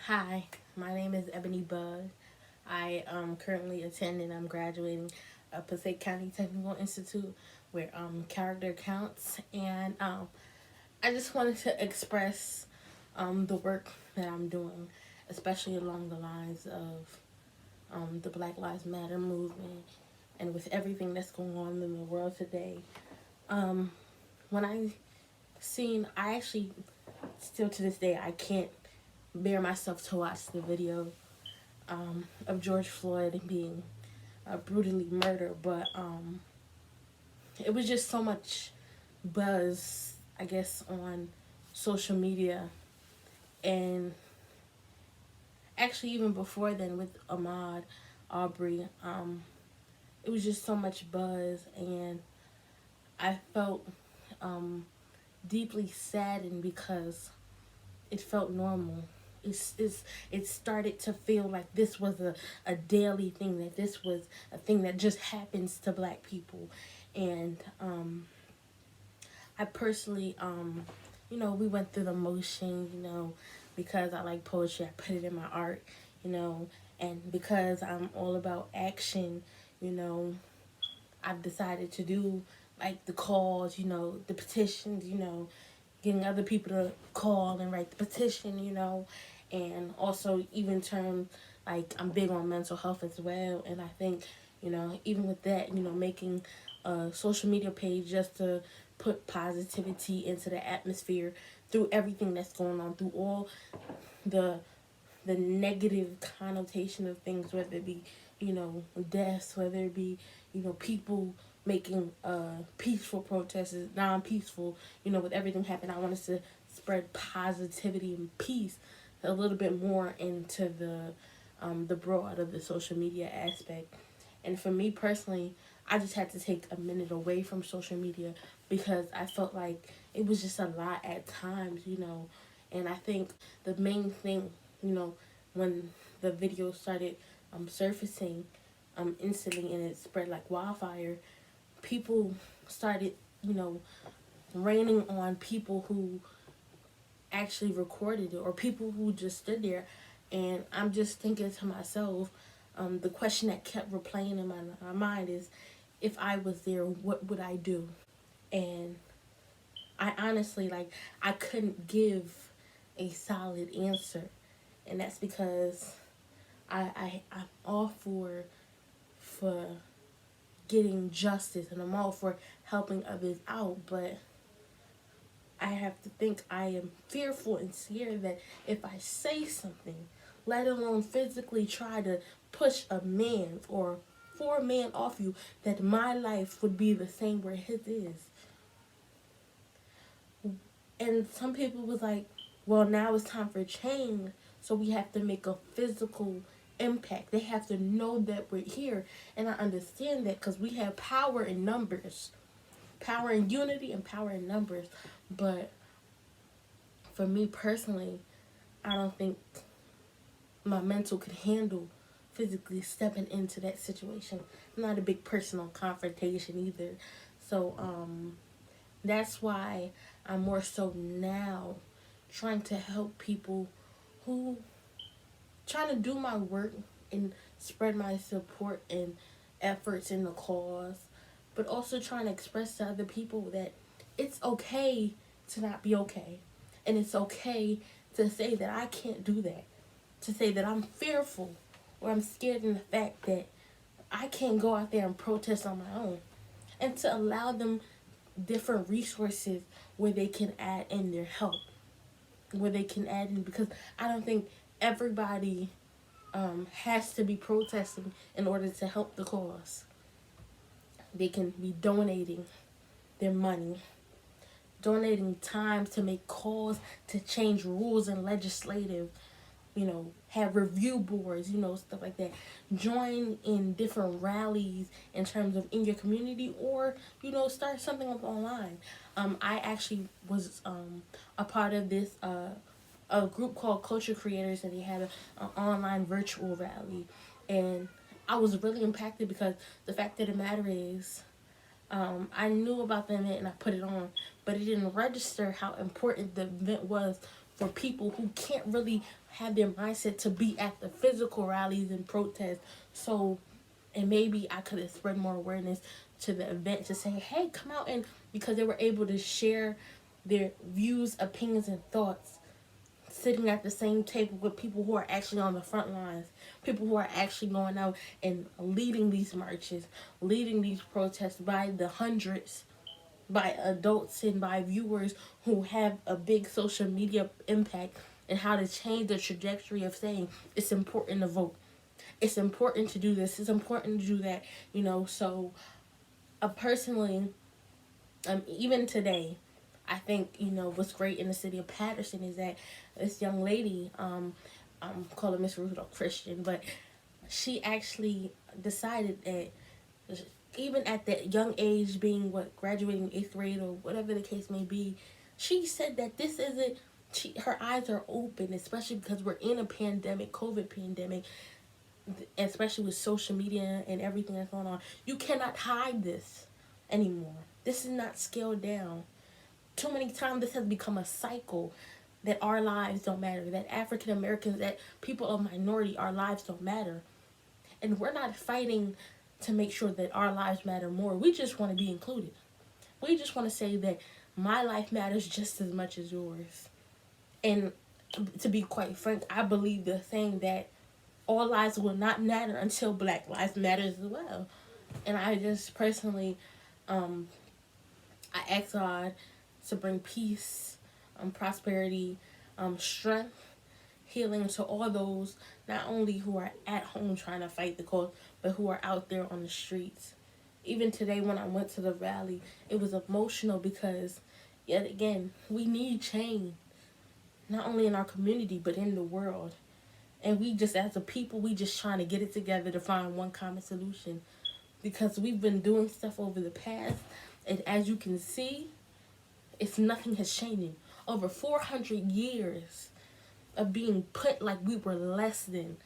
Hi, my name is Ebony Bud. I currently attend and I'm graduating Passaic County Technical Institute where character counts. And I just wanted to express the work that I'm doing, especially along the lines of the Black Lives Matter movement and with everything that's going on in the world today. Um, when I actually, still to this day, I can't bear myself to watch the video of George Floyd being brutally murdered, but it was just so much buzz, I guess, on social media, and actually even before then with Ahmaud Arbery, it was just so much buzz, and I felt um, deeply saddened because it felt normal. It started to feel like this was a daily thing, that this was a thing that just happens to black people. And I personally, we went through the motion, because I like poetry, I put it in my art, you know, and because I'm all about action, you know, I've decided to do like the calls, the petitions, getting other people to call and write the petition, and also even term, like I'm big on mental health as well. And I think, even with that, making a social media page just to put positivity into the atmosphere through everything that's going on, through all the the negative connotation of things, whether it be, deaths, whether it be, people making peaceful protests non-peaceful, with everything happening. I want us to spread positivity and peace a little bit more into the broad of the social media aspect. And for me personally, I just had to take a minute away from social media because I felt like it was just a lot at times, and I think the main thing, you know, when the video started surfacing instantly and it spread like wildfire, people started, you know, raining on people who actually recorded it or people who just stood there. And I'm just thinking to myself, the question that kept replaying in my mind is, if I was there, what would I do? And I honestly, like, I couldn't give a solid answer. And that's because I'm all for getting justice, and I'm all for helping others out, but I have to think, I am fearful and scared that if I say something, let alone physically try to push a man or for a man off you, that my life would be the same where his is. And some people was like, well, now it's time for change, so we have to make a physical impact. They have to know that we're here. And I understand that because we have power in numbers, power in unity and power in numbers. But for me personally, I don't think my mental could handle physically stepping into that situation. I'm not a big personal confrontation either. So that's why I'm more so now trying to help people who trying to do my work and spread my support and efforts in the cause, but also trying to express to other people that it's okay to not be okay. And it's okay to say that I can't do that. To say that I'm fearful or I'm scared in the fact that I can't go out there and protest on my own. And to allow them different resources where they can add in their help, where they can add in, because I don't think everybody has to be protesting in order to help the cause. They can be donating their money, donating time to make calls to change rules and legislative, have review boards, stuff like that. Join in different rallies in terms of in your community, or, start something up online. I actually was a part of this a group called Culture Creators, and they had an online virtual rally. And I was really impacted because the fact of the matter is, I knew about the event and I put it on, but it didn't register how important the event was for people who can't really have their mindset to be at the physical rallies and protests. So, and maybe I could have spread more awareness to the event to say, hey, come out, and because they were able to share their views, opinions, and thoughts sitting at the same table with people who are actually on the front lines, people who are actually going out and leading these marches, leading these protests by the hundreds, by adults and by viewers who have a big social media impact, and how to change the trajectory of saying it's important to vote. It's important to do this. It's important to do that. So personally, even today, I think what's great in the city of Patterson is that this young lady, I'm calling Miss Rudolph Christian, but she actually decided that even at that young age, being graduating 8th grade or whatever the case may be, she said that this isn't. Her eyes are open, especially because we're in a pandemic, COVID pandemic, especially with social media and everything that's going on. You cannot hide this anymore. This is not scaled down. Too many times this has become a cycle that our lives don't matter, that African Americans, that people of minority, our lives don't matter. And we're not fighting to make sure that our lives matter more. We just want to be included. We just want to say that my life matters just as much as yours. And to be quite frank, I believe the saying that all lives will not matter until Black lives matter as well. And I just personally, I ask God to bring peace, prosperity, strength, healing to all those not only who are at home trying to fight the cause, but who are out there on the streets. Even today when I went to the rally, it was emotional because, yet again, we need change, not only in our community, but in the world. And we just, as a people, we just trying to get it together to find one common solution. Because we've been doing stuff over the past, and as you can see, it's nothing has changed. Over 400 years of being put like we were less than.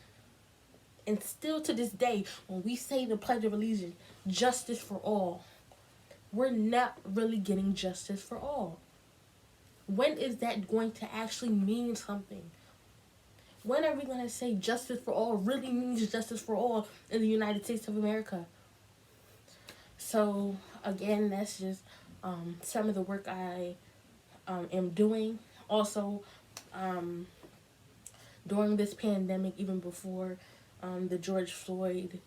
And still to this day, when we say the Pledge of Allegiance, justice for all, we're not really getting justice for all. When is that going to actually mean something? When are we going to say justice for all really means justice for all in the United States of America? So, again, that's just some of the work I am doing. Also, during this pandemic, even before the George Floyd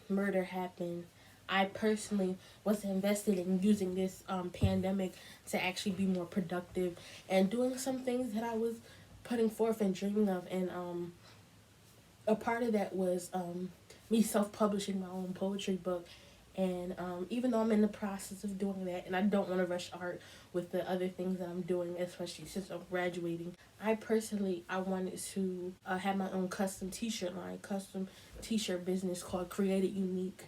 murder happened, I personally was invested in using this pandemic to actually be more productive and doing some things that I was putting forth and dreaming of. And a part of that was me self-publishing my own poetry book. And even though I'm in the process of doing that, and I don't want to rush art with the other things that I'm doing, especially since I'm graduating, I wanted to have my own custom t-shirt line, custom t-shirt business called Created Unique.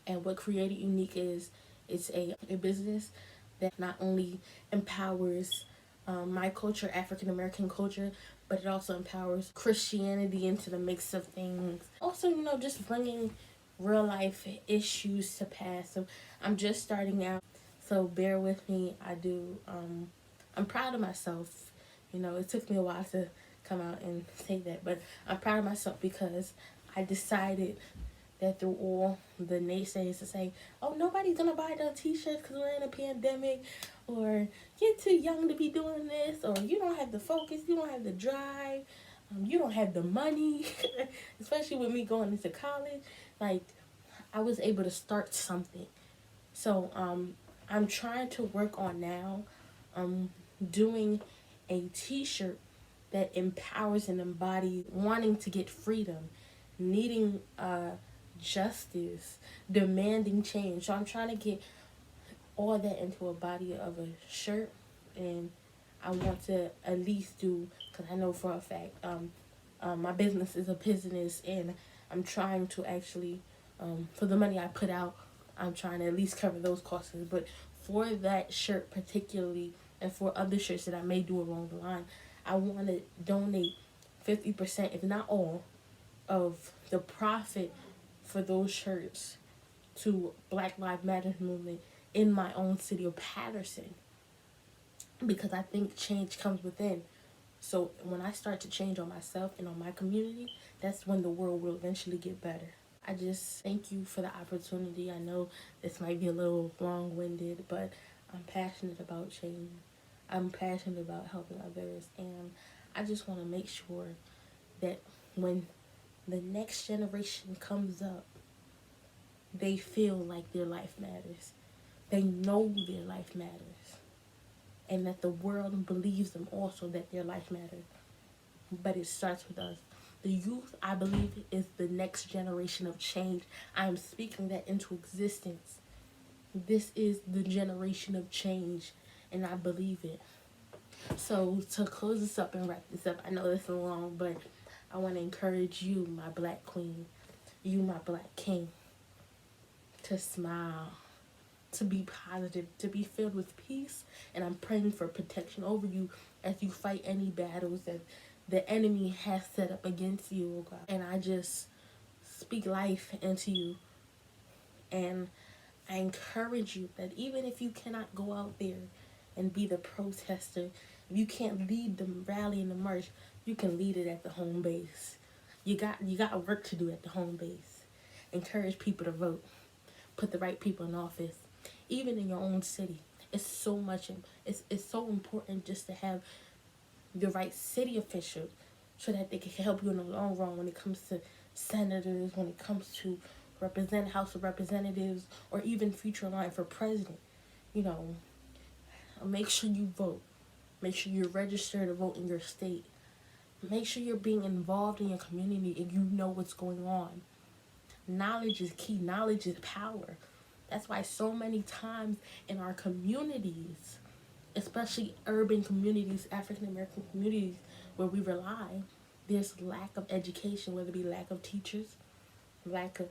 And what Created Unique is, it's a business that not only empowers my culture, African American culture, but it also empowers Christianity into the mix of things. Also, just bringing real life issues to pass. So I'm just starting out, so bear with me. I'm proud of myself. It took me a while to come out and say that, but I'm proud of myself because I decided that through all the naysayers to say, oh, nobody's gonna buy the t-shirts because we're in a pandemic, or you're too young to be doing this, or you don't have the focus, you don't have the drive, you don't have the money, especially with me going into college. Like, I was able to start something. So I'm trying to work on now doing a t-shirt that empowers and embodies wanting to get freedom, needing justice, demanding change. So I'm trying to get all that into a body of a shirt, and I want to at least do, because I know for a fact my business is a business, and I'm trying to actually for the money I put out, I'm trying to at least cover those costs. But for that shirt particularly, and for other shirts that I may do along the line, I want to donate 50%, if not all, of the profit for those shirts to Black Lives Matter movement in my own city of Patterson. because I think change comes within. So when I start to change on myself and on my community, that's when the world will eventually get better. I just thank you for the opportunity. I know this might be a little long winded, but I'm passionate about change. I'm passionate about helping others, and I just want to make sure that when the next generation comes up, they feel like their life matters. They know their life matters. And that the world believes them also that their life matters. But it starts with us. The youth, I believe, is the next generation of change. I am speaking that into existence. This is the generation of change, and I believe it. So, to close this up and wrap this up, I know this is long, but I want to encourage you, my black queen, you, my black king, to smile, to be positive, to be filled with peace. And I'm praying for protection over you as you fight any battles that the enemy has set up against you, oh God. And I just speak life into you. And I encourage you that even if you cannot go out there and be the protester, if you can't lead the rally and the march, you can lead it at the home base. You got work to do at the home base. Encourage people to vote. Put the right people in office. Even in your own city. It's so much, it's so important just to have the right city officials so that they can help you in the long run when it comes to senators, when it comes to represent House of Representatives, or even future line for president. You know, make sure you vote. Make sure you're registered to vote in your state. Make sure you're being involved in your community and you know what's going on. Knowledge is key. Knowledge is power. That's why so many times in our communities, especially urban communities, African American communities where we rely, there's lack of education, whether it be lack of teachers, lack of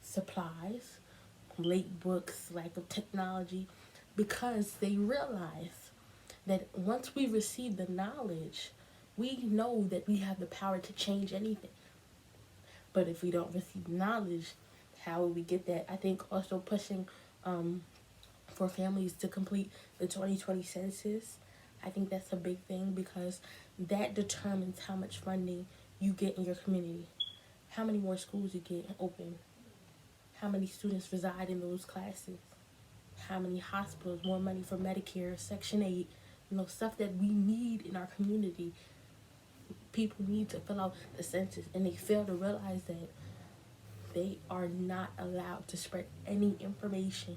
supplies, late books, lack of technology, because they realize that once we receive the knowledge, we know that we have the power to change anything. But if we don't receive knowledge, how will we get that? I think also pushing for families to complete the 2020 census. I think that's a big thing because that determines how much funding you get in your community, how many more schools you get open, how many students reside in those classes, how many hospitals, more money for Medicare, Section 8, stuff that we need in our community. People need to fill out the census and they fail to realize that they are not allowed to spread any information.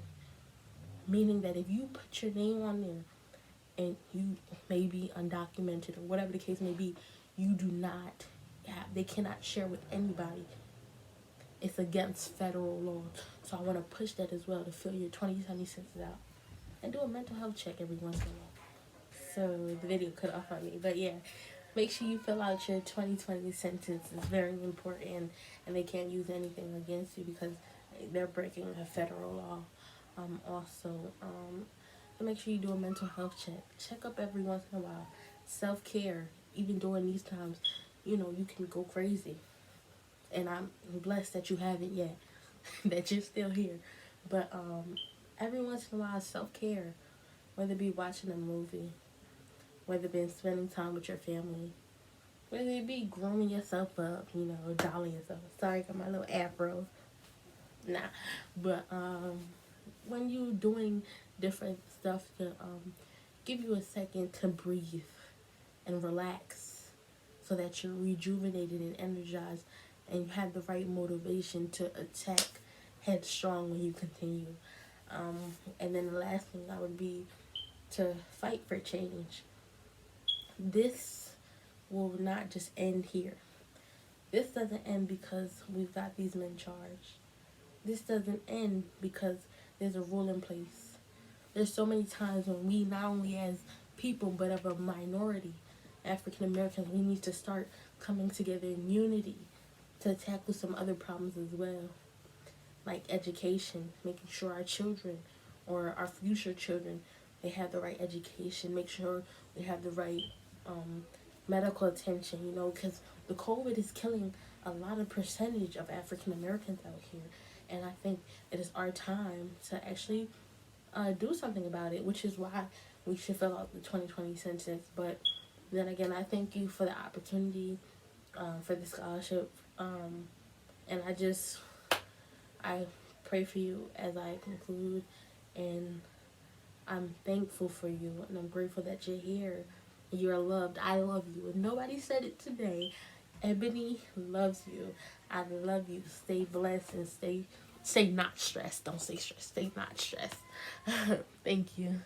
Meaning that if you put your name on there and you may be undocumented or whatever the case may be, you do not they cannot share with anybody. It's against federal law. So I want to push that as well to fill your 2020 census out. And do a mental health check every once in a while. So the video cut off on me. But yeah, make sure you fill out your 2020 census. It's very important. And they can't use anything against you because they're breaking a federal law. So make sure you do a mental health check. Check up every once in a while. Self-care, even during these times, you can go crazy. And I'm blessed that you haven't yet, that you're still here. But every once in a while, self-care, whether it be watching a movie, whether it be spending time with your family, whether it be grooming yourself up, dolling yourself. Sorry, I got my little afro. Nah, but when you doing different stuff to give you a second to breathe and relax so that you're rejuvenated and energized and you have the right motivation to attack headstrong when you continue. And then the last thing I would be to fight for change. This will not just end here. This doesn't end because we've got these men charged. This doesn't end because there's a rule in place. There's so many times when we, not only as people, but of a minority, African Americans, we need to start coming together in unity to tackle some other problems as well. Like education, making sure our children or our future children, they have the right education, make sure they have the right medical attention, because the COVID is killing a lot of percentage of African Americans out here. And I think it is our time to actually do something about it, which is why we should fill out the 2020 census. But then again, I thank you for the opportunity, for the scholarship, and I pray for you as I conclude, and I'm thankful for you, and I'm grateful that you're here. You're loved. I love you. And nobody said it today. Ebony loves you. I love you. Stay blessed and stay not stressed. Don't say stressed. Stay not stressed. Thank you.